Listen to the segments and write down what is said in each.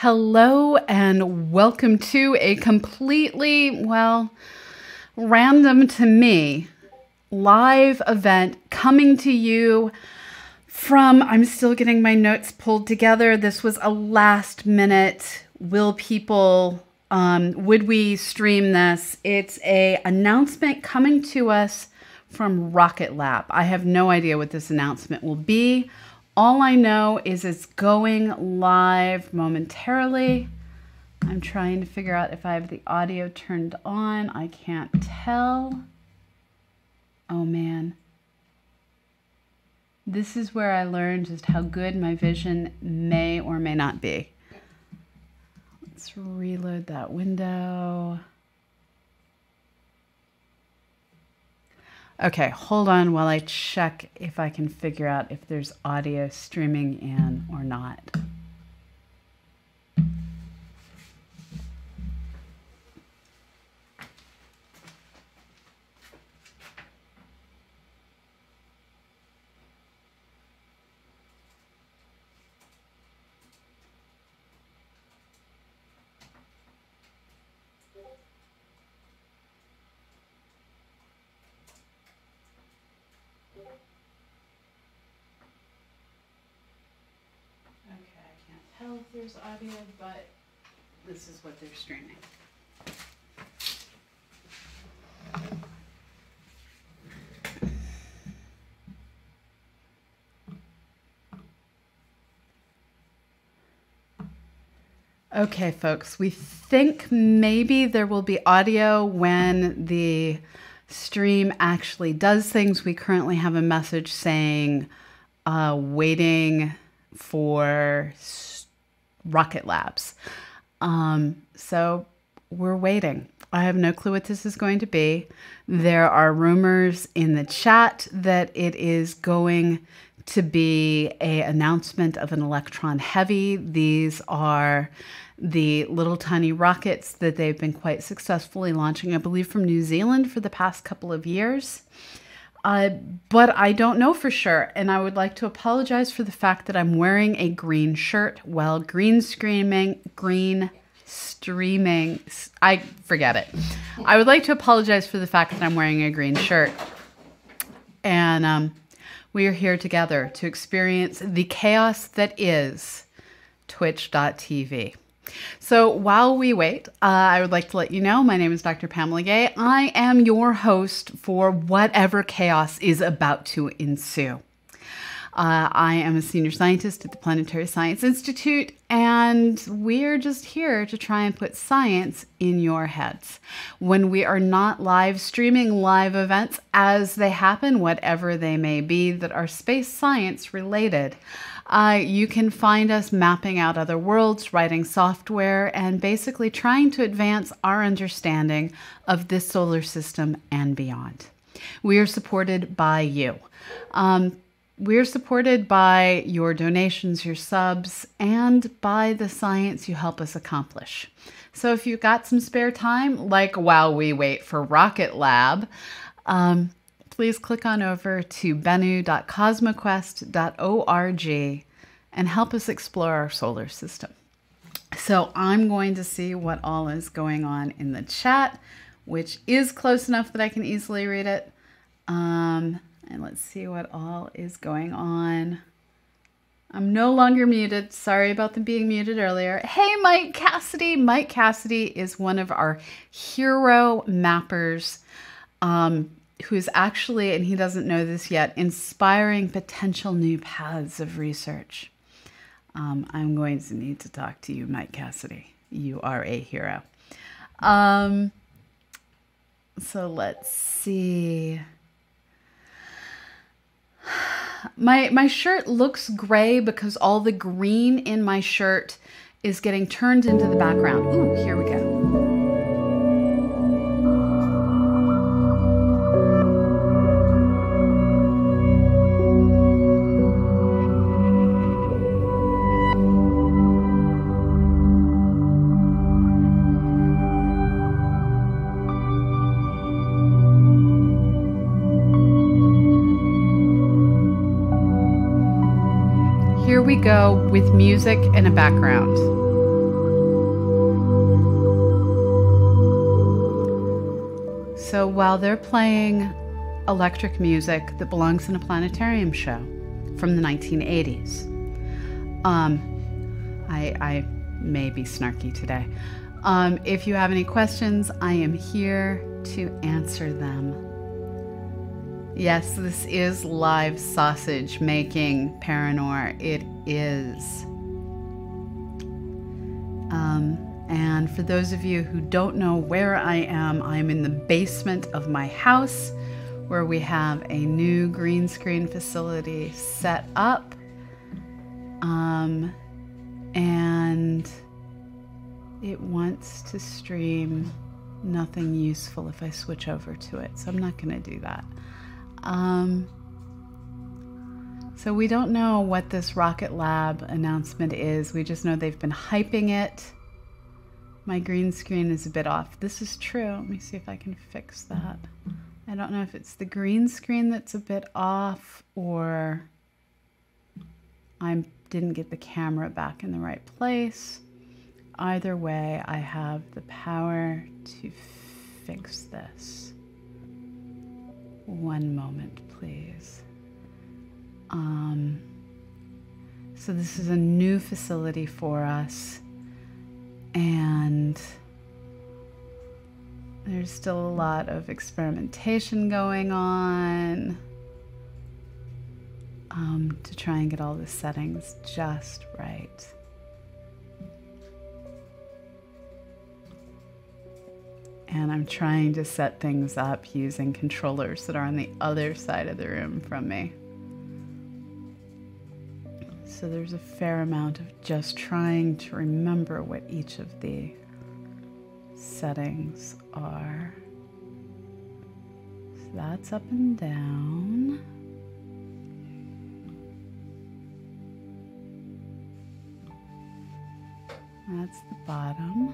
Hello and welcome to a completely, well, random to me, live event coming to you from, I'm still getting my notes pulled together. This was a last minute, would we stream this? It's a announcement coming to us from RocketLab. I have no idea what this announcement will be. All I know is it's going live momentarily. I'm trying to figure out if I have the audio turned on. I can't tell. Oh man. This is where I learned just how good my vision may or may not be. Let's reload that window. Okay, hold on while I check if I can figure out if there's audio streaming in or not. If there's audio, but this is what they're streaming. Okay, folks, we think maybe there will be audio when the stream actually does things. We currently have a message saying waiting for Rocket Labs. So we're waiting. I have no clue what this is going to be. There are rumors in the chat that it is going to be an announcement of an Electron Heavy. These are the little tiny rockets that they've been quite successfully launching, I believe, from New Zealand for the past couple of years. But I don't know for sure, and I would like to apologize for the fact that I'm wearing a green shirt. Well, green streaming, I forget it. I would like to apologize for the fact that I'm wearing a green shirt. And we are here together to experience the chaos that is Twitch.tv. So while we wait, I would like to let you know, my name is Dr. Pamela Gay. I am your host for whatever chaos is about to ensue. I am a senior scientist at the Planetary Science Institute, and we're just here to try and put science in your heads. When we are not live streaming live events as they happen, whatever they may be, that are space science related, you can find us mapping out other worlds, writing software, and basically trying to advance our understanding of this solar system and beyond. We are supported by you. We're supported by your donations, your subs, and by the science you help us accomplish. So if you've got some spare time, like while we wait for RocketLab, please click on over to benu.cosmoquest.org and help us explore our solar system. So I'm going to see what all is going on in the chat, which is close enough that I can easily read it. And let's see what all is going on. I'm no longer muted. Sorry about them being muted earlier. Hey, Mike Cassidy. Mike Cassidy is one of our hero mappers, who's actually, and he doesn't know this yet, inspiring potential new paths of research. I'm going to need to talk to you, Mike Cassidy. You are a hero. So let's see. My shirt looks gray because all the green in my shirt is getting turned into the background. Ooh, here we go. Here we go with music and a background. So while they're playing electric music that belongs in a planetarium show from the 1980s, I may be snarky today. If you have any questions, I am here to answer them. Yes, this is live sausage making, Paranor. It is. And for those of you who don't know where I am, I'm in the basement of my house where we have a new green screen facility set up. And it wants to stream nothing useful if I switch over to it, so I'm not going to do that. So we don't know what this RocketLab announcement is. We just know they've been hyping it. My green screen is a bit off. This is true. Let me see if I can fix that. I don't know if it's the green screen that's a bit off or I didn't get the camera back in the right place. Either way, I have the power to fix this. One moment, please. So this is a new facility for us, and there's still a lot of experimentation going on to try and get all the settings just right. And I'm trying to set things up using controllers that are on the other side of the room from me. So there's a fair amount of just trying to remember what each of the settings are. So that's up and down. That's the bottom.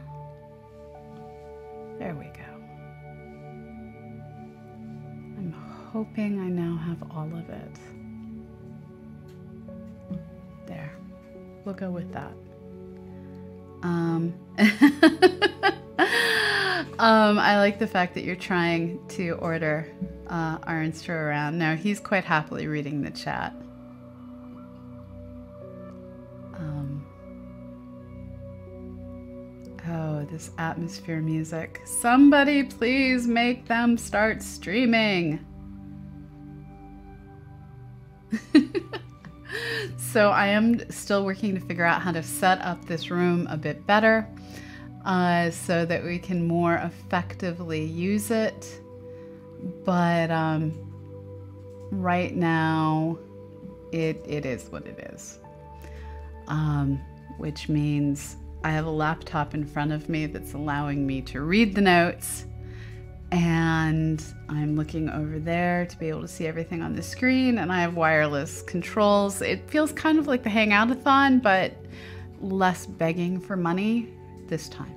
There we go. I'm hoping I now have all of it. There. We'll go with that. I like the fact that you're trying to order Arnster around. No, he's quite happily reading the chat. Oh, this atmosphere music. Somebody please make them start streaming. So I am still working to figure out how to set up this room a bit better so that we can more effectively use it. But right now it is what it is, which means I have a laptop in front of me that's allowing me to read the notes, and I'm looking over there to be able to see everything on the screen, and I have wireless controls. It feels kind of like the Hangout-a-thon, but less begging for money this time.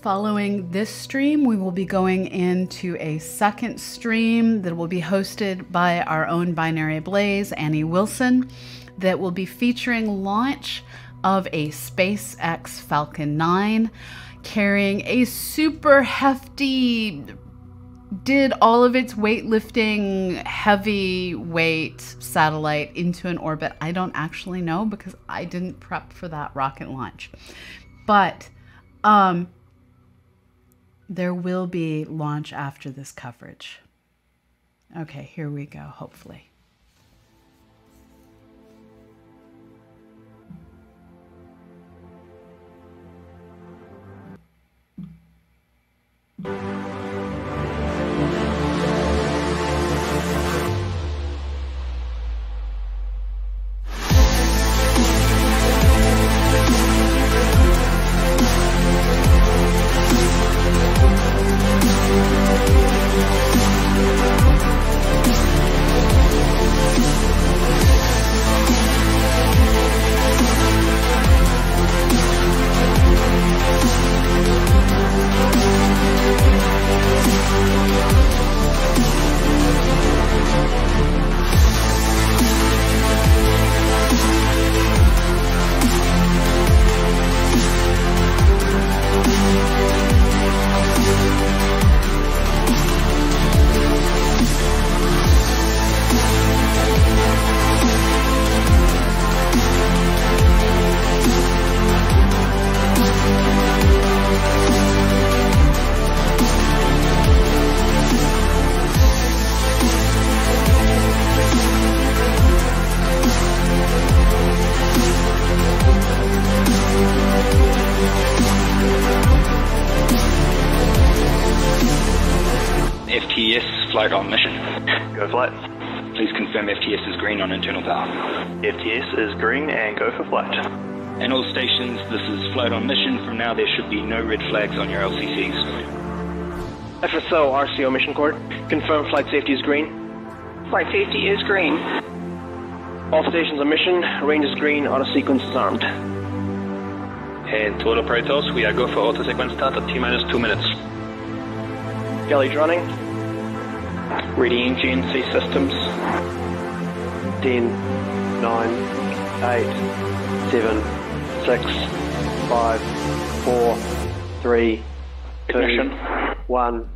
Following this stream, we will be going into a second stream that will be hosted by our own Binary Blaze, Annie Wilson, that will be featuring launch of a SpaceX Falcon 9 carrying a super hefty, did all of its weightlifting, heavyweight satellite into an orbit. I don't actually know because I didn't prep for that rocket launch. But there will be launch after this coverage. Okay, here we go, hopefully. FTS, flight on mission. Go flight. Please confirm FTS is green on internal power. FTS is green and go for flight. And all stations, this is flight on mission. From now there should be no red flags on your LCCs. FSO RCO mission court. Confirm flight safety is green. Flight safety is green. All stations on mission. Range is green. Auto sequence is armed. And to all operators, we are go for auto sequence start at T-minus 2 minutes. Galley's running. Reading GNC systems. 10, 9, 8, 7, 6, 5, 4, 3, 2, Ignition. 1.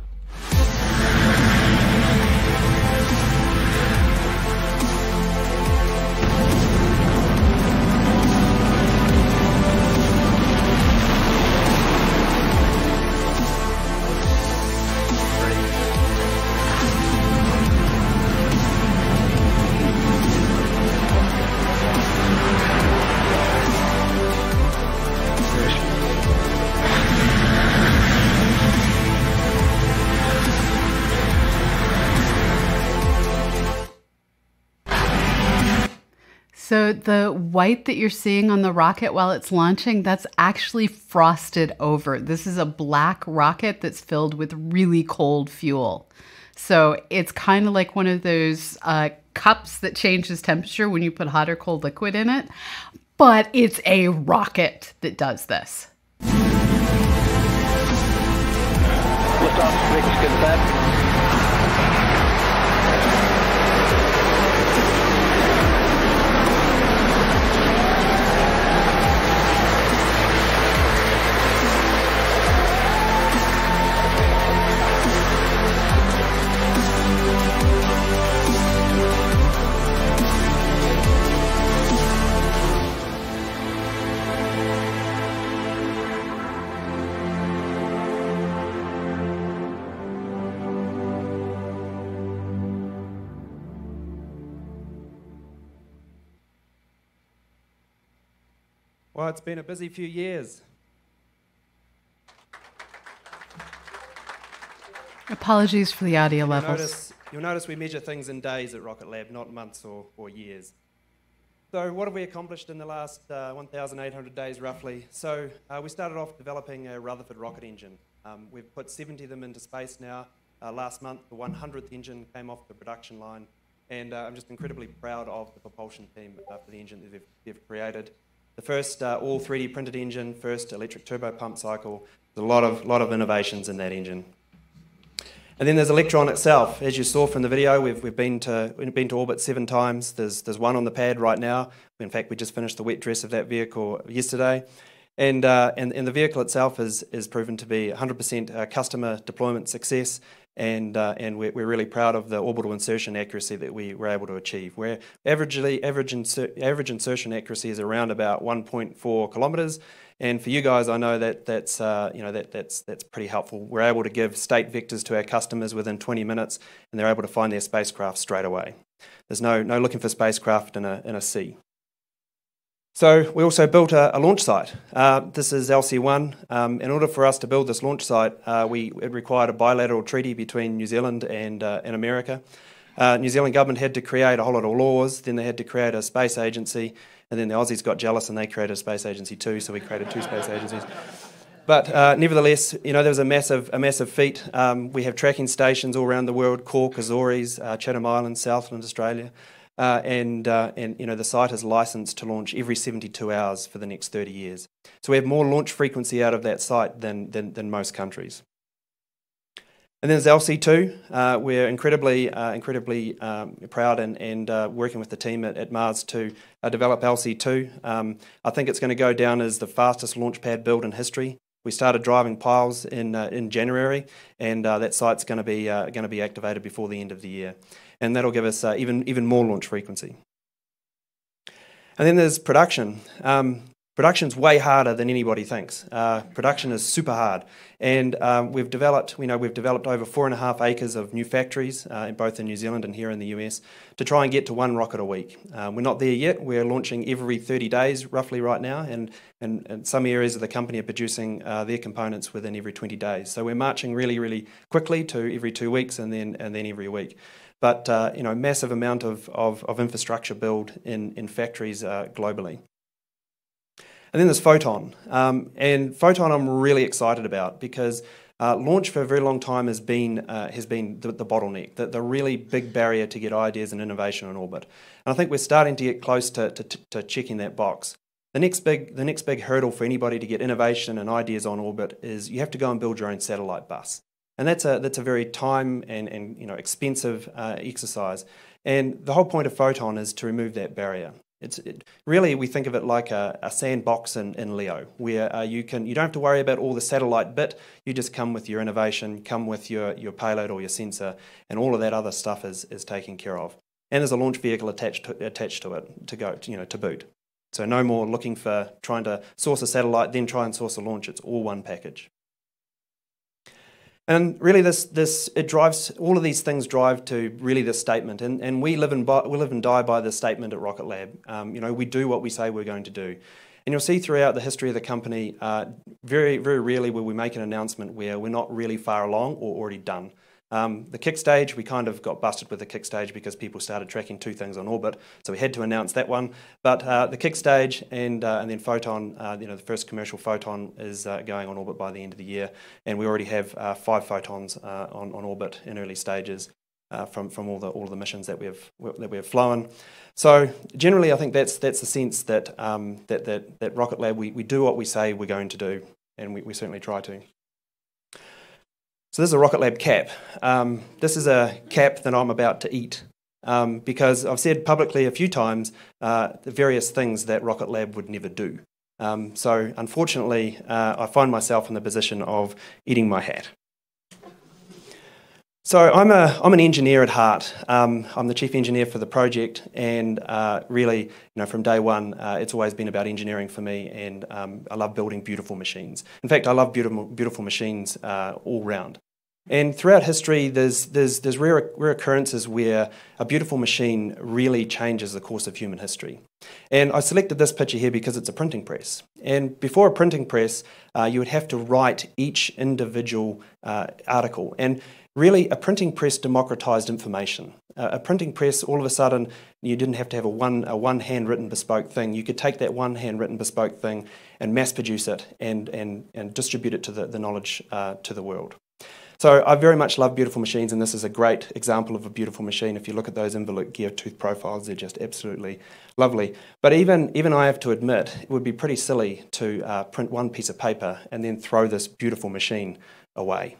So the white that you're seeing on the rocket while it's launching, that's actually frosted over. This is a black rocket that's filled with really cold fuel. So it's kind of like one of those cups that changes temperature when you put hot or cold liquid in it. But it's a rocket that does this. Lift off. Vehicles good back. Well, it's been a busy few years. Apologies for the audio levels. You'll notice we measure things in days at RocketLab, not months or years. So what have we accomplished in the last 1,800 days, roughly? So we started off developing a Rutherford rocket engine. We've put 70 of them into space now. Last month, the 100th engine came off the production line, and I'm just incredibly proud of the propulsion team for the engine that they've created. The first all 3D printed engine, first electric turbo pump cycle. There's a lot of innovations in that engine. And then there's Electron itself. As you saw from the video, we've been to orbit 7 times. There's one on the pad right now. In fact, we just finished the wet dress of that vehicle yesterday. And the vehicle itself is proven to be 100% customer deployment success. And we're really proud of the orbital insertion accuracy that we were able to achieve. Where average insertion accuracy is around about 1.4 kilometres, and for you guys, I know that's pretty helpful. We're able to give state vectors to our customers within 20 minutes, and they're able to find their spacecraft straight away. There's no looking for spacecraft in a sea. So we also built a launch site. This is LC1. In order for us to build this launch site, it required a bilateral treaty between New Zealand and America. New Zealand government had to create a whole lot of laws, then they had to create a space agency, and then the Aussies got jealous and they created a space agency too, so we created 2 space agencies. But nevertheless, there was a massive feat. We have tracking stations all around the world: Cork, Azores, Chatham Islands, Southland Australia. And the site is licensed to launch every 72 hours for the next 30 years. So we have more launch frequency out of that site than most countries. And then there's LC2. We're incredibly proud and working with the team at Mars to develop LC2. I think it's going to go down as the fastest launch pad build in history. We started driving piles in January, and that site's going to be activated before the end of the year. And that'll give us even more launch frequency. And then there's production. Production's way harder than anybody thinks. Production is super hard, and we've developed over 4.5 acres of new factories, both in New Zealand and here in the US, to try and get to one rocket a week. We're not there yet. We're launching every 30 days, roughly right now, and some areas of the company are producing their components within every 20 days. So we're marching really, really quickly to every 2 weeks, and then every week. But massive amount of infrastructure build in factories globally. And then there's Photon. And Photon I'm really excited about because launch for a very long time has been the bottleneck, the really big barrier to get ideas and innovation on orbit. And I think we're starting to get close to checking that box. The next big hurdle for anybody to get innovation and ideas on orbit is you have to go and build your own satellite bus. And that's a very time and expensive exercise. And the whole point of Photon is to remove that barrier. Really, we think of it like a sandbox in LEO, where you don't have to worry about all the satellite bit. You just come with your innovation, come with your payload or your sensor, and all of that other stuff is taken care of. And there's a launch vehicle attached to it to boot. So no more looking for trying to source a satellite, then try and source a launch. It's all one package. And really, it drives, all of these things drive to really this statement, and we live and die by this statement at RocketLab. We do what we say we're going to do, and you'll see throughout the history of the company, very, very rarely will we make an announcement where we're not really far along or already done. The kick stage, we kind of got busted with the kick stage because people started tracking 2 things on orbit, so we had to announce that one. But the kick stage and then Photon, the first commercial Photon is going on orbit by the end of the year, and we already have 5 Photons on orbit in early stages from all the missions that we have flown. So generally, I think that's the sense that that RocketLab we do what we say we're going to do, and we certainly try to. So this is a RocketLab cap. This is a cap that I'm about to eat because I've said publicly a few times the various things that RocketLab would never do. So unfortunately, I find myself in the position of eating my hat. So I'm an engineer at heart. I'm the chief engineer for the project, and really, from day one, it's always been about engineering for me, and I love building beautiful machines. In fact, I love beautiful machines all round. And throughout history, there's rare occurrences where a beautiful machine really changes the course of human history. And I selected this picture here because it's a printing press. And before a printing press, you would have to write each individual article. And really, a printing press democratized information. A printing press, all of a sudden, you didn't have to have a one handwritten bespoke thing. You could take that one handwritten bespoke thing and mass produce it and distribute it to the knowledge to the world. So I very much love beautiful machines, and this is a great example of a beautiful machine. If you look at those involute gear tooth profiles, they're just absolutely lovely. But even I have to admit, it would be pretty silly to print one piece of paper and then throw this beautiful machine away.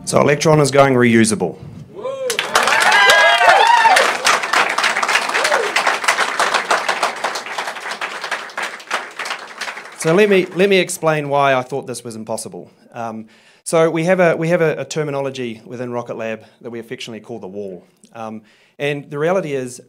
So Electron is going reusable. So let me explain why I thought this was impossible. So we have a terminology within RocketLab that we affectionately call the wall. And the reality is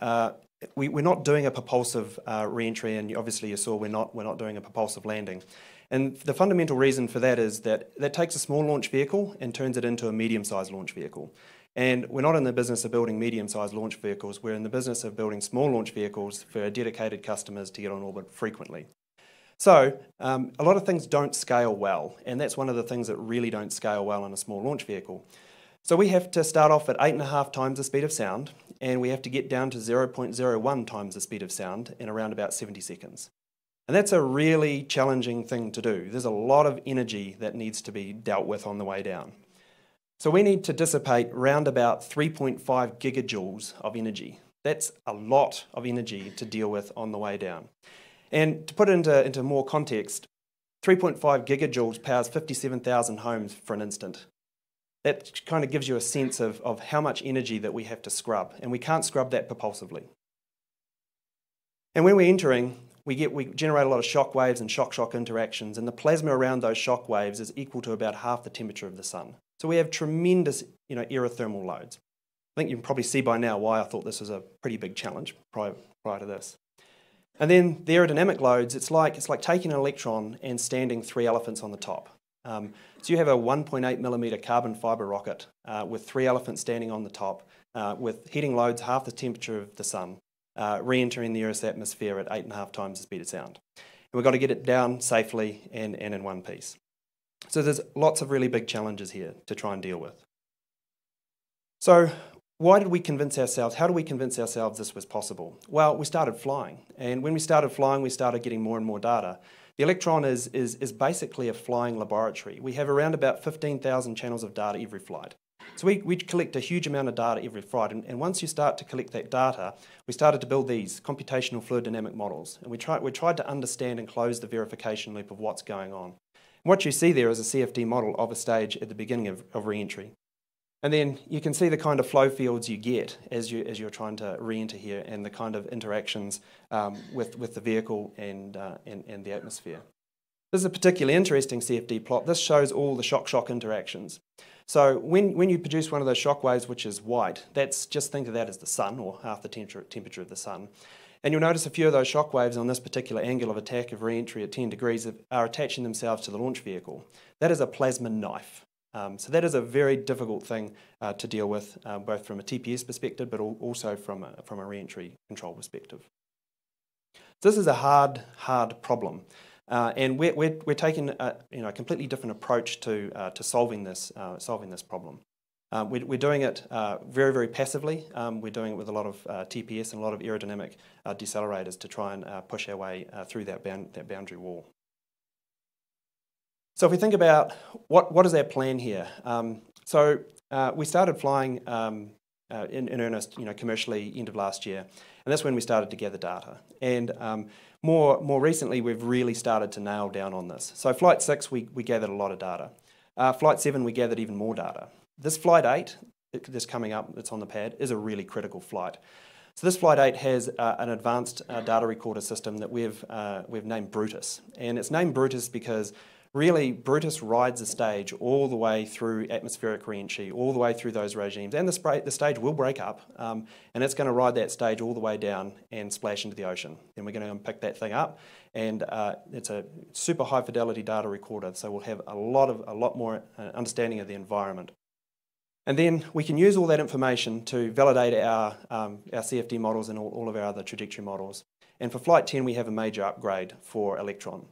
we're not doing a propulsive re-entry, and obviously you saw we're not doing a propulsive landing. And the fundamental reason for that is that takes a small launch vehicle and turns it into a medium-sized launch vehicle. And we're not in the business of building medium-sized launch vehicles, we're in the business of building small launch vehicles for our dedicated customers to get on orbit frequently. So a lot of things don't scale well, and that's one of the things that really don't scale well in a small launch vehicle. So we have to start off at 8.5 times the speed of sound, and we have to get down to 0.01 times the speed of sound in around about 70 seconds. And that's a really challenging thing to do. There's a lot of energy that needs to be dealt with on the way down. So we need to dissipate around about 3.5 gigajoules of energy. That's a lot of energy to deal with on the way down. And to put it into more context, 3.5 gigajoules powers 57,000 homes for an instant. That kind of gives you a sense of how much energy that we have to scrub, and we can't scrub that propulsively. And when we're entering, we generate a lot of shock waves and shock-shock interactions, and the plasma around those shock waves is equal to about half the temperature of the sun. So we have tremendous aerothermal loads. I think you can probably see by now why I thought this was a pretty big challenge prior to this. And then the aerodynamic loads, it's like taking an electron and standing 3 elephants on the top. So you have a 1.8 millimeter carbon fibre rocket with 3 elephants standing on the top with heating loads half the temperature of the sun, re-entering the Earth's atmosphere at 8.5 times the speed of sound. And we've got to get it down safely and in one piece. So there's lots of really big challenges here to try and deal with. So why did we convince ourselves, how do we convince ourselves this was possible? Well, we started flying, and when we started flying, we started getting more and more data. The Electron is basically a flying laboratory. We have around about 15,000 channels of data every flight. So we collect a huge amount of data every flight, and once you start to collect that data, we started to build these computational fluid dynamic models, and we tried to understand and close the verification loop of what's going on. And what you see there is a CFD model of a stage at the beginning of re-entry. And then you can see the kind of flow fields you get as you're trying to re-enter here, and the kind of interactions with the vehicle and the atmosphere. This is a particularly interesting CFD plot. This shows all the shock-shock interactions. So when you produce one of those shock waves, which is white, just think of that as the sun, or half the temperature of the sun. And you'll notice a few of those shock waves on this particular angle of attack of re-entry at 10 degrees are attaching themselves to the launch vehicle. That is a plasma knife. So that is a very difficult thing to deal with, both from a TPS perspective, but also from a re-entry control perspective. So this is a hard problem, and we're taking a completely different approach to solving this problem. We're doing it very, very passively. We're doing it with a lot of TPS and a lot of aerodynamic decelerators to try and push our way through that boundary wall. So if we think about what is our plan here, we started flying in earnest, commercially end of last year, and that's when we started to gather data. And more recently, we've really started to nail down on this. So Flight 6, we gathered a lot of data. Flight 7, we gathered even more data. This Flight 8, that's coming up, that's on the pad, is a really critical flight. So this Flight 8 has an advanced data recorder system that we've named Brutus, and it's named Brutus because really, Brutus rides the stage all the way through atmospheric re-entry, all the way through those regimes, and the stage will break up, and it's going to ride that stage all the way down and splash into the ocean. Then we're going to pick that thing up, and it's a super high fidelity data recorder, so we'll have a lot more understanding of the environment. And then we can use all that information to validate our CFD models and all of our other trajectory models. And for Flight 10, we have a major upgrade for Electron.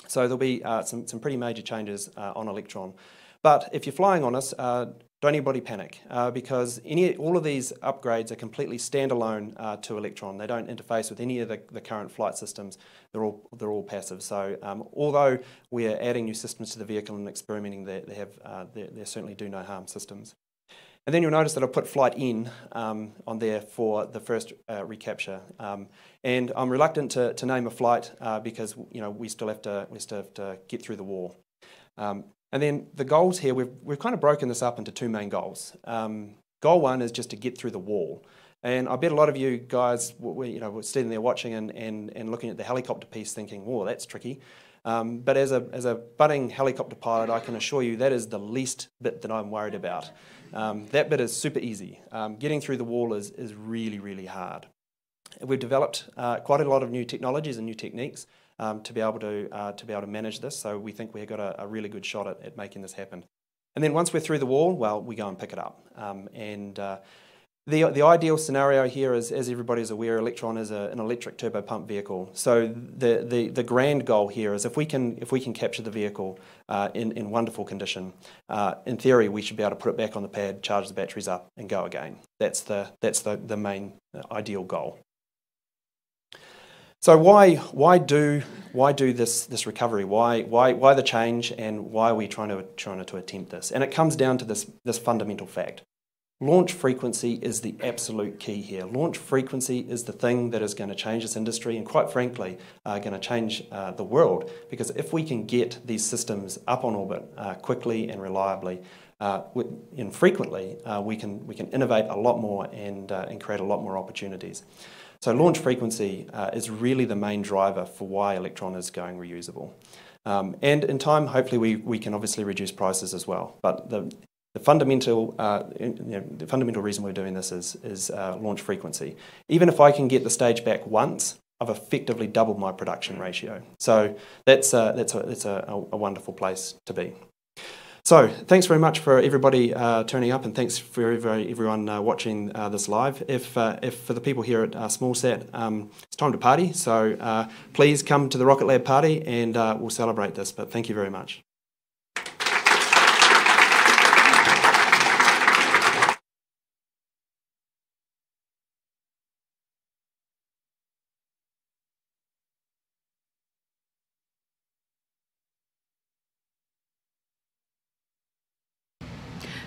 So there'll be some pretty major changes on Electron. But if you're flying on us, don't anybody panic, because all of these upgrades are completely standalone to Electron. They don't interface with any of the current flight systems. They're all passive. So although we're adding new systems to the vehicle and experimenting, they certainly do no harm systems. And then you'll notice that I put Flight N on there for the first recapture. And I'm reluctant to name a flight because we still have to get through the wall. And then the goals here, we've kind of broken this up into two main goals. Goal 1 is just to get through the wall. And I bet a lot of you guys were sitting there watching and looking at the helicopter piece thinking, whoa, that's tricky. But as a budding helicopter pilot, I can assure you that is the least bit that I'm worried about. That bit is super easy. Getting through the wall is really, really hard. We've developed quite a lot of new technologies and new techniques to be able to manage this. So we think we've got a really good shot at making this happen. And then once we're through the wall, well, we go and pick it up. The ideal scenario here is, as everybody's aware, Electron is an electric turbopump vehicle. So the grand goal here is if we can capture the vehicle in wonderful condition, in theory we should be able to put it back on the pad, charge the batteries up, and go again. That's the main ideal goal. So why do this recovery? Why the change, and why are we trying to attempt this? And it comes down to this fundamental fact. Launch frequency is the absolute key here. Launch frequency is the thing that is going to change this industry and, quite frankly, going to change the world. Because if we can get these systems up on orbit quickly and reliably and frequently, we can innovate a lot more and create a lot more opportunities. So launch frequency is really the main driver for why Electron is going reusable. And in time, hopefully, we can obviously reduce prices as well. But the fundamental reason we're doing this is launch frequency. Even if I can get the stage back once, I've effectively doubled my production ratio. So that's a wonderful place to be. So thanks very much for everybody turning up, and thanks for everyone watching this live. If for the people here at SmallSat, it's time to party. So please come to the RocketLab party, and we'll celebrate this. But thank you very much.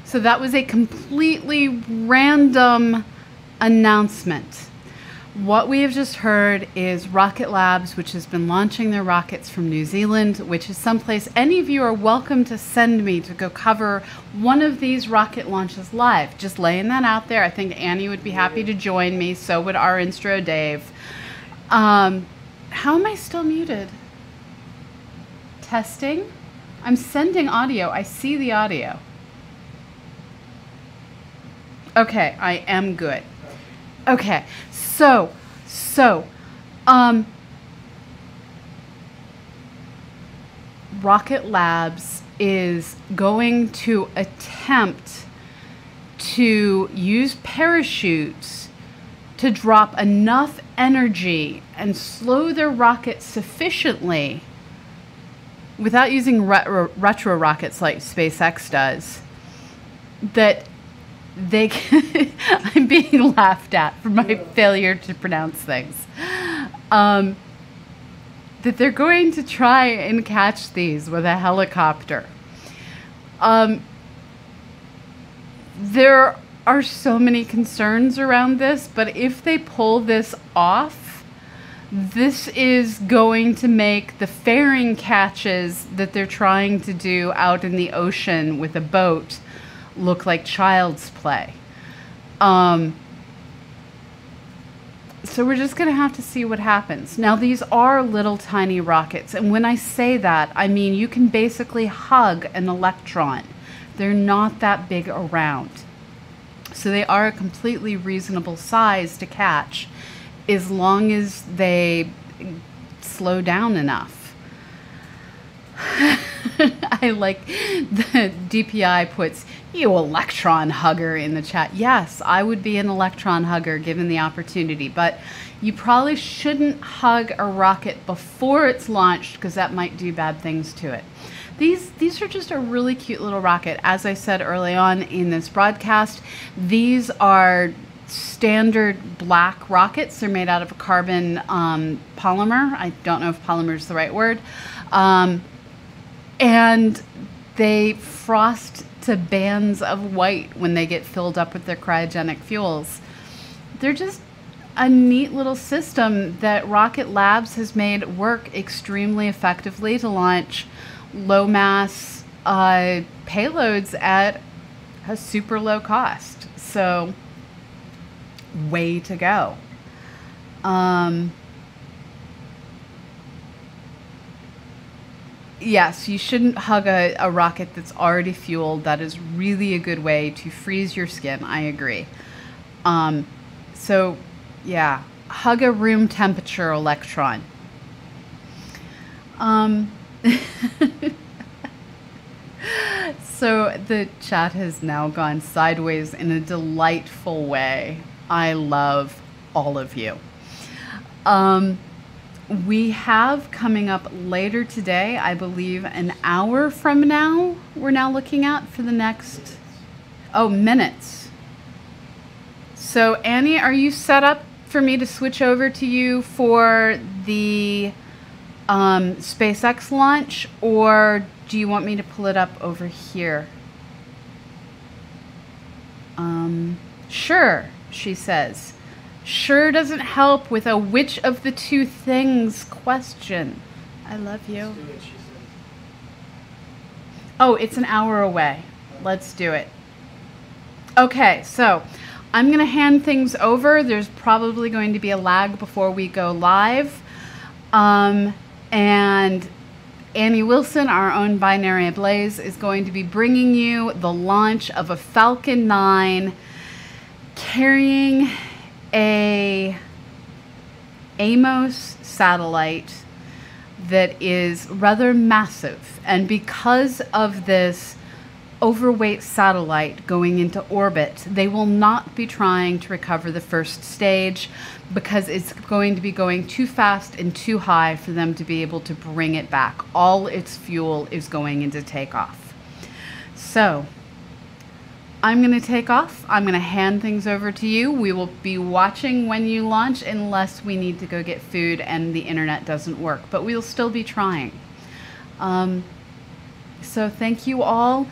So that was a completely random announcement. What we have just heard is RocketLab, which has been launching their rockets from New Zealand, which is someplace any of you are welcome to send me to go cover one of these rocket launches live. Just laying that out there. I think Annie would be happy to join me. So would our Instro Dave. How am I still muted? Testing? I'm sending audio. I see the audio. Okay, I am good. Okay, so, RocketLab is going to attempt to use parachutes to drop enough energy and slow their rocket sufficiently without using retro rockets like SpaceX does, that they can I'm being laughed at for my failure to pronounce things. That they're going to try and catch these with a helicopter. There are so many concerns around this, but if they pull this off, this is going to make the fairing catches that they're trying to do out in the ocean with a boat look like child's play. So we're just going to have to see what happens. Now, these are little tiny rockets, and when I say that, I mean you can basically hug an Electron. They're not that big around. So they are a completely reasonable size to catch as long as they slow down enough. I like the DPI puts, "You Electron hugger," in the chat. Yes, I would be an Electron hugger given the opportunity, but you probably shouldn't hug a rocket before it's launched because that might do bad things to it. These are just a really cute little rocket. As I said early on in this broadcast, these are standard black rockets. They're made out of a carbon polymer. I don't know if polymer is the right word. And they frost to bands of white when they get filled up with their cryogenic fuels. They're just a neat little system that RocketLab has made work extremely effectively to launch low mass payloads at a super low cost. So way to go. Yes, you shouldn't hug a rocket that's already fueled. That is really a good way to freeze your skin. I agree. So, yeah, hug a room temperature electron. So the chat has now gone sideways in a delightful way. I love all of you. We have coming up later today, I believe an hour from now, we're now looking at for the next, minutes. So Annie, are you set up for me to switch over to you for the SpaceX launch, or do you want me to pull it up over here? Sure, she says. Sure doesn't help with a which of the two things question. I love you. Oh, it's an hour away. Let's do it. Okay, so I'm going to hand things over. There's probably going to be a lag before we go live. And Annie Wilson, our own Binary Ablaze, is going to be bringing you the launch of a Falcon 9 carrying a Amos satellite that is rather massive. And because of this overweight satellite going into orbit, they will not be trying to recover the first stage because it's going to be going too fast and too high for them to be able to bring it back. All its fuel is going into takeoff. So I'm going to take off. I'm going to hand things over to you. We will be watching when you launch unless we need to go get food and the internet doesn't work, but we'll still be trying. So thank you all.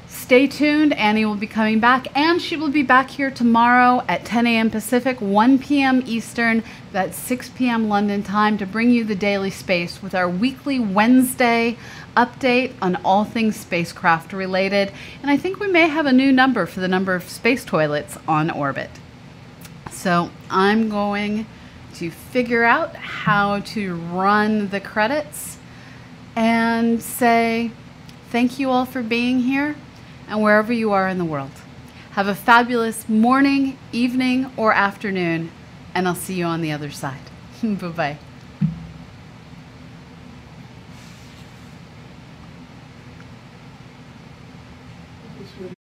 Stay tuned. Annie will be coming back, and she will be back here tomorrow at 10 a.m. Pacific, 1 p.m. Eastern. That's 6 p.m. London time to bring you the Daily Space with our weekly Wednesday update on all things spacecraft related. And I think we may have a new number for the number of space toilets on orbit. So I'm going to figure out how to run the credits and say thank you all for being here. And wherever you are in the world, have a fabulous morning, evening, or afternoon, and I'll see you on the other side. Bye-bye.